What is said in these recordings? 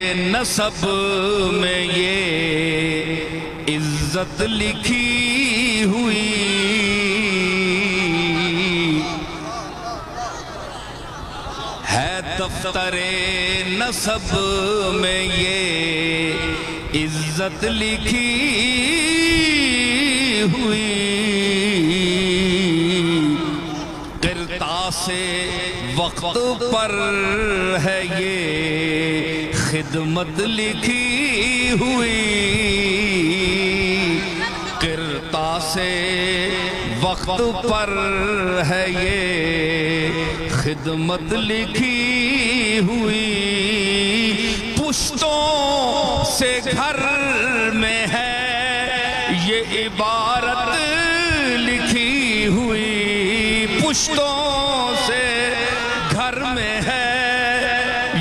नसब में ये इज्जत लिखी हुई है, दफ्तरे नसब में ये इज्जत लिखी हुई। किरतासे वक्त पर है ये खिदमत लिखी हुई। किरतासे वक्त पर है ये खिदमत लिखी हुई। पुश्तों से घर में है ये इबारत लिखी हुई। पुश्तों से घर में है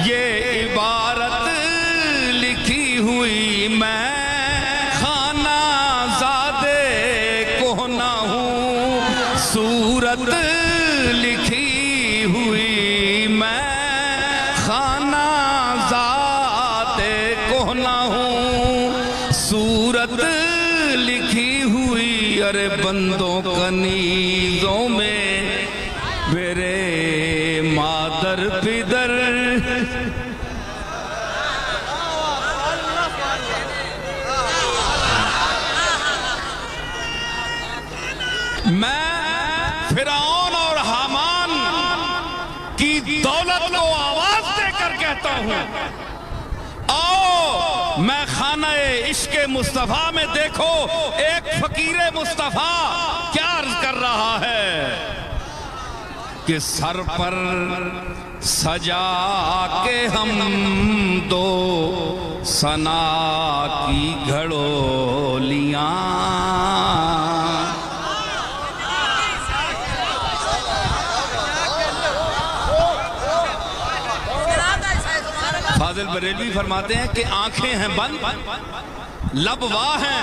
ये इबारत लिखी हुई। मैं खाना ज़ादे को ना हूँ सूरत लिखी हुई। मैं खाना ज़ादे को ना हूँ सूरत लिखी हुई। अरे बंदों कनीज़ों में मेरे मादर पिदर मैं फिरौन और हामान की दौलत को आवाज देकर कहता हूं, आओ मैं खाना-ए इश्क़ मुस्तफा में देखो एक फकीर मुस्तफा क्या अर्ज कर रहा है कि सर पर सजा के हम दो सना की घड़ोलियां। फाजिल बरेलवी फरमाते हैं कि आंखें हैं बंद, लब वाह हैं,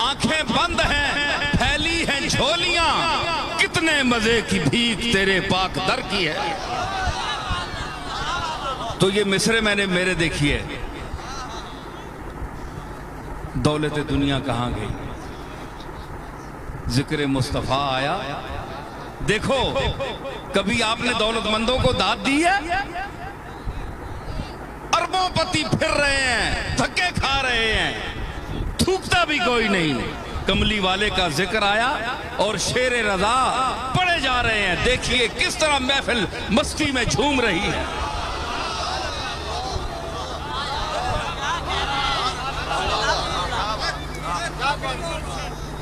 आंखें बंद हैं, फैली हैं झोलियां। कितने मजे की भीख तेरे पाक दर की है। तो ये मिसरे मैंने मेरे देखिए, दौलत दुनिया कहां गई, जिक्र मुस्तफा आया। देखो कभी आपने दौलतमंदों को दाद दी है? अरबोंपति फिर रहे हैं, धक्के खा रहे हैं, थूकता भी कोई नहीं। कमली वाले का जिक्र आया और शेर रजा पड़े जा रहे हैं। देखिए किस तरह महफिल मस्ती में झूम रही है।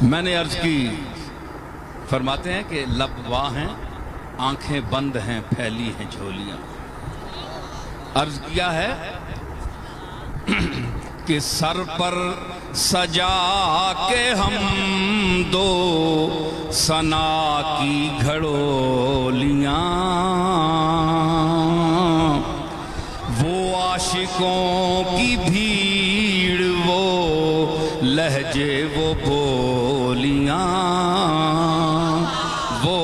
मैंने अर्ज की, फरमाते हैं कि लब वाह हैं, आंखें बंद हैं, फैली हैं झोलियां। अर्ज किया है कि सर पर सजा के हम दो सना की घड़ोलियां। वो आशिकों की भीड़, वो लहजे, वो बोलियां। वो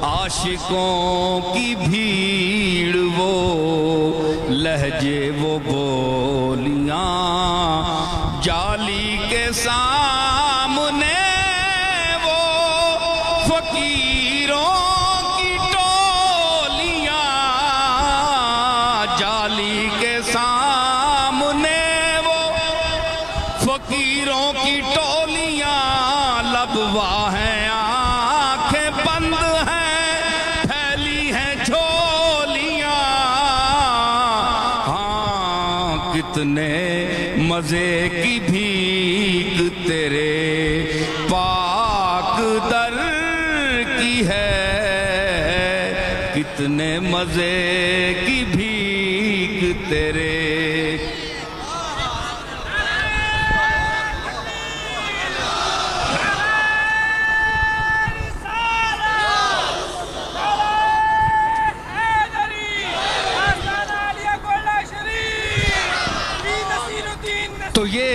आशिकों की भीड़, वो लहजे, वो बोलियां। जाली के सामने वो फकीरों की टोलियां। जाली के सामने वो फकीरों की टोलियां। लब वाह हैं, आंखें बंद हैं, फैली हैं झोलियां। हाँ कितने मजे की भीख तेरे पाक दर की है। कितने मजे की भीख तेरे। तो ये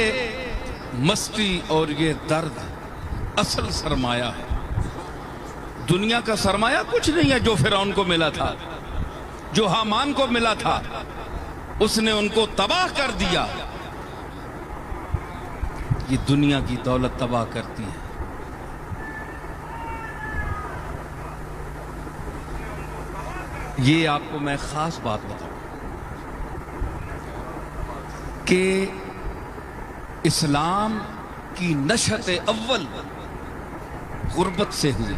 मस्ती और ये दर्द असल सरमाया है। दुनिया का सरमाया कुछ नहीं है जो फिरौन को मिला था, जो हामान को मिला था। उसने उनको तबाह कर दिया। ये दुनिया की दौलत तबाह करती है। ये आपको मैं खास बात बताऊं कि इस्लाम की नशत अव्वल गुर्बत से हुई।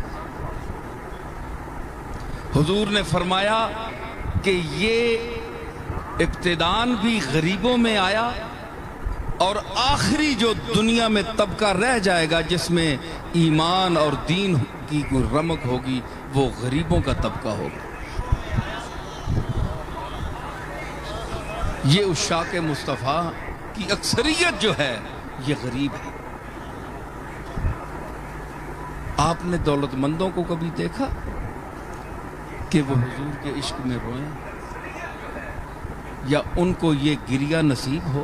हुजूर ने फरमाया कि ये इब्तिदान भी गरीबों में आया और आखिरी जो दुनिया में तबका रह जाएगा जिसमें ईमान और दीन की रमक होगी वो गरीबों का तबका होगा। ये उशाक मुस्तफ़ा की अक्सरियत जो है ये गरीब है। आपने दौलतमंदों को कभी देखा कि वो हुजूर के इश्क में रोएं या उनको ये गिरिया नसीब हो?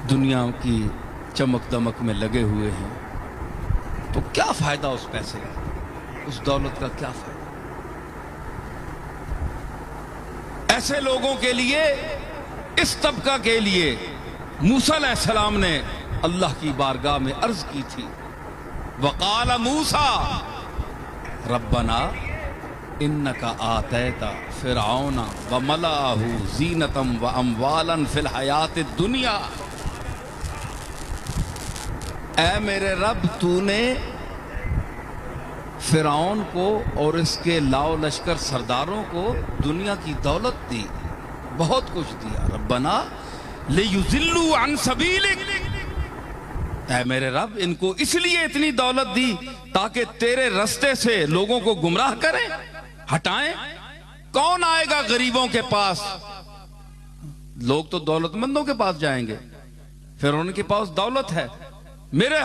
दुनिया की चमक दमक में लगे हुए हैं तो क्या फायदा उस पैसे का, उस दौलत का क्या फायदा? ऐसे लोगों के लिए, इस तबका के लिए मूसा अलैहिस्सलाम ने अल्लाह की बारगाह में अर्ज की थी, वक़ाल मूसा रब्बना इन्नका आतैता फिरऔना व मलाअहू ज़ीनतम व अम्वालन फिल हयातिद दुनिया। ऐ मेरे रब, तूने फिरौन को और इसके लाओ लश्कर सरदारों को दुनिया की दौलत दी, बहुत कुछ दिया। रब्बना लियुज़िल्लू अन सबीलिक, ऐ मेरे रब, इनको इसलिए इतनी दौलत दी ताकि तेरे रास्ते से लोगों को गुमराह करें, हटाएं। कौन आएगा गरीबों के पास? लोग तो दौलतमंदों के पास जाएंगे, फिर उनके पास दौलत है।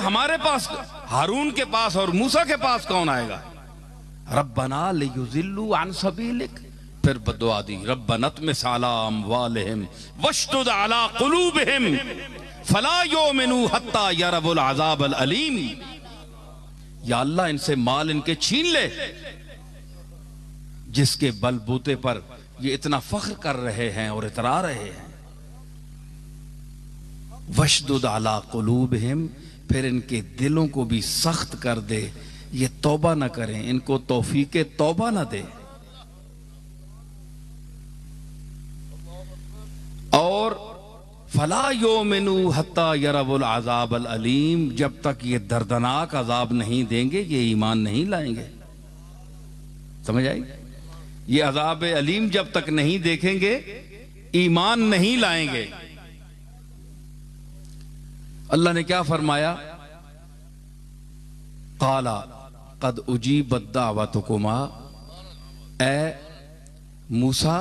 हमारे पास, हारून के पास और मूसा के पास कौन आएगा? रब्बना लियुज़िल्लू अन सबीलिक, फिर बदुआ दी, रब्बना तमिस अला अम्वालिहिम वश्दुद अला कुलूबिहिम फला युमिनू हत्ता यरवुल अज़ाबल अलीम। या अल्लाह, इनसे माल इनके छीन ले जिसके बलबूते पर ये इतना फख्र कर रहे हैं और इतरा रहे हैं। वश्दुद अला कुलूबिहिम, फिर इनके दिलों को भी सख्त कर दे, ये तौबा ना करें, इनको तौफीके तौबा ना दे। और फला युमिनू हत्ता यरवुल अज़ाबल अलीम, जब तक ये दर्दनाक अजाब नहीं देंगे ये ईमान नहीं लाएंगे। समझ आई? ये अजाब अलीम जब तक नहीं देखेंगे ईमान नहीं लाएंगे। अल्लाह ने क्या फरमाया? काला कद उजीबत दावतुकुमा, ए मूसा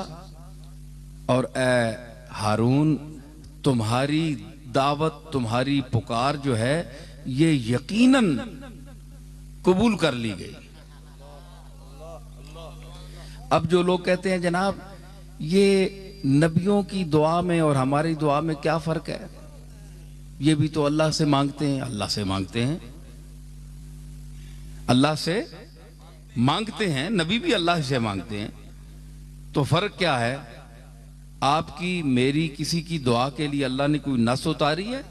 और ए हारून, तुम्हारी दावत, तुम्हारी पुकार जो है ये यकीनन कबूल कर ली गई। अब जो लोग कहते हैं जनाब ये नबियों की दुआ में और हमारी दुआ में क्या फर्क है? ये भी तो अल्लाह से मांगते हैं, अल्लाह से मांगते हैं, अल्लाह से मांगते हैं, नबी भी अल्लाह से मांगते हैं, तो फर्क क्या है? आपकी मेरी किसी की दुआ के लिए अल्लाह ने कोई नस उतारी है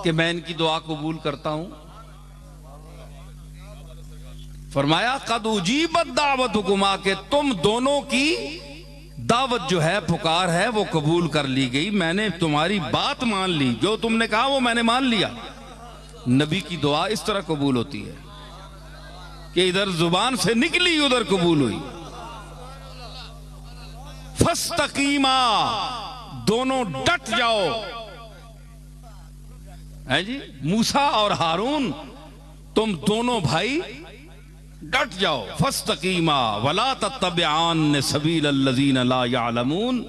कि मैं इनकी दुआ कबूल करता हूं? फरमाया कद उजीबत दावतुकुमा, के तुम दोनों की दावत जो है, पुकार है, वो कबूल कर ली गई। मैंने तुम्हारी बात मान ली, जो तुमने कहा वो मैंने मान लिया। नबी की दुआ इस तरह कबूल होती है कि इधर जुबान से निकली उधर कबूल हुई। फस्तकीमा, दोनों डट जाओ। है जी, मूसा और हारून, तुम दोनों भाई डट जाओ। फस्तकीमा वला तत्तबिआन सबील लज़ीना ला यअलमून,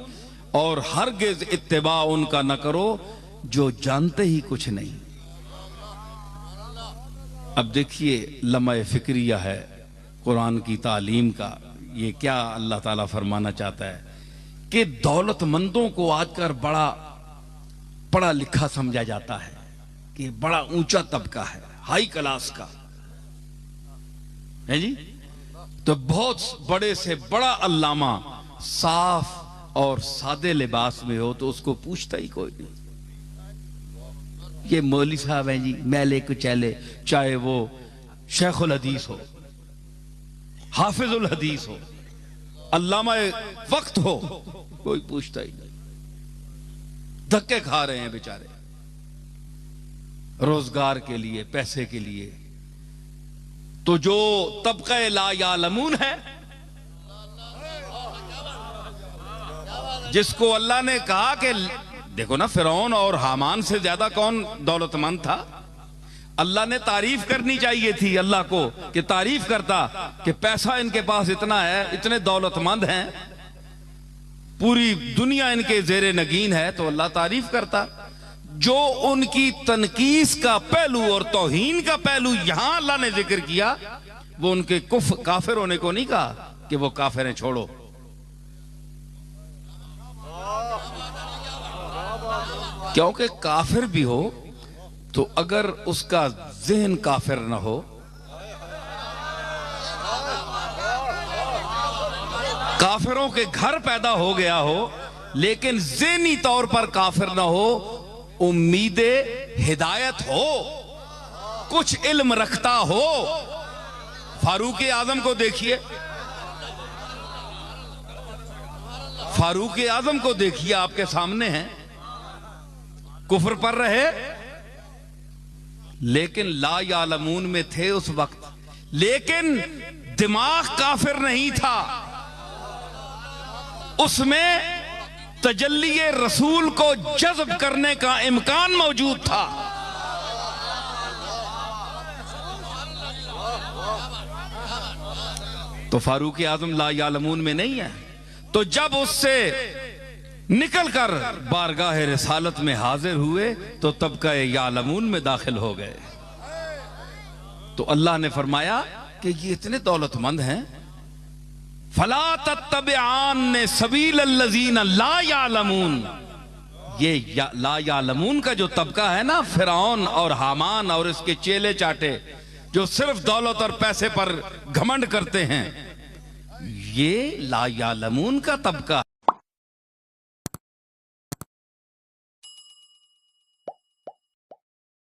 और हरगिज इत्तिबा उनका न करो जो जानते ही कुछ नहीं। अब देखिए लम्हा फिक्रिया है कुरान की तालीम का। ये क्या अल्लाह ताला फरमाना चाहता है कि दौलतमंदों को आजकल बड़ा पढ़ा लिखा समझा जाता है कि बड़ा ऊंचा तबका है, हाई क्लास का है जी। तो बहुत बड़े से बड़ा अल्लामा साफ और सादे लिबास में हो तो उसको पूछता ही कोई नहीं। ये मौलवी साहब हैं जी, मैले कुचैले, चाहे वो शेखुल हदीस हो, हाफिजुल हदीस हो, अल्लामा वक्त हो, कोई पूछता ही नहीं। धक्के खा रहे हैं बेचारे रोजगार के लिए, पैसे के लिए। तो जो तबका ला यालमून है, जिसको अल्लाह ने कहा कि देखो ना, फिरौन और हामान से ज्यादा कौन दौलतमंद था। अल्लाह ने तारीफ करनी चाहिए थी अल्लाह को कि तारीफ करता कि पैसा इनके पास इतना है, इतने दौलतमंद हैं, पूरी दुनिया इनके जेरे नगीन है, तो अल्लाह तारीफ करता। जो उनकी तनकीस का पहलू और तौहीन का पहलू यहां अल्लाह ने जिक्र किया, वो उनके काफिर होने को नहीं कहा कि वो काफिर हैं, छोड़ो। क्योंकि काफिर भी हो तो अगर उसका ज़हन काफिर न हो, काफिरों के घर पैदा हो गया हो लेकिन ज़हनी तौर पर काफिर न हो, उम्मीदे हिदायत हो, कुछ इल्म रखता हो। फारूक आजम को देखिए, फारूक आजम को देखिए, आपके सामने हैं, कुफर पर रहे लेकिन ला यालमून में थे उस वक्त, लेकिन दिमाग काफिर नहीं था, उसमें तजल्ली रसूल को जज्ब करने का इम्कान मौजूद था। तो फारूक आजम ला यालमून में नहीं है। तो जब उससे निकलकर बारगाह रिसालत में हाजिर हुए तो तबका यालमून में दाखिल हो गए। तो अल्लाह ने फरमाया कि ये इतने दौलतमंद हैं, फला तत्तबिआन सबील अल्लज़ीना ला यालमून। ये ला यालमून का जो तबका है ना, फिरौन और हामान और इसके चेले चाटे जो सिर्फ दौलत और पैसे पर घमंड करते हैं, ये ला यालमून का तबका।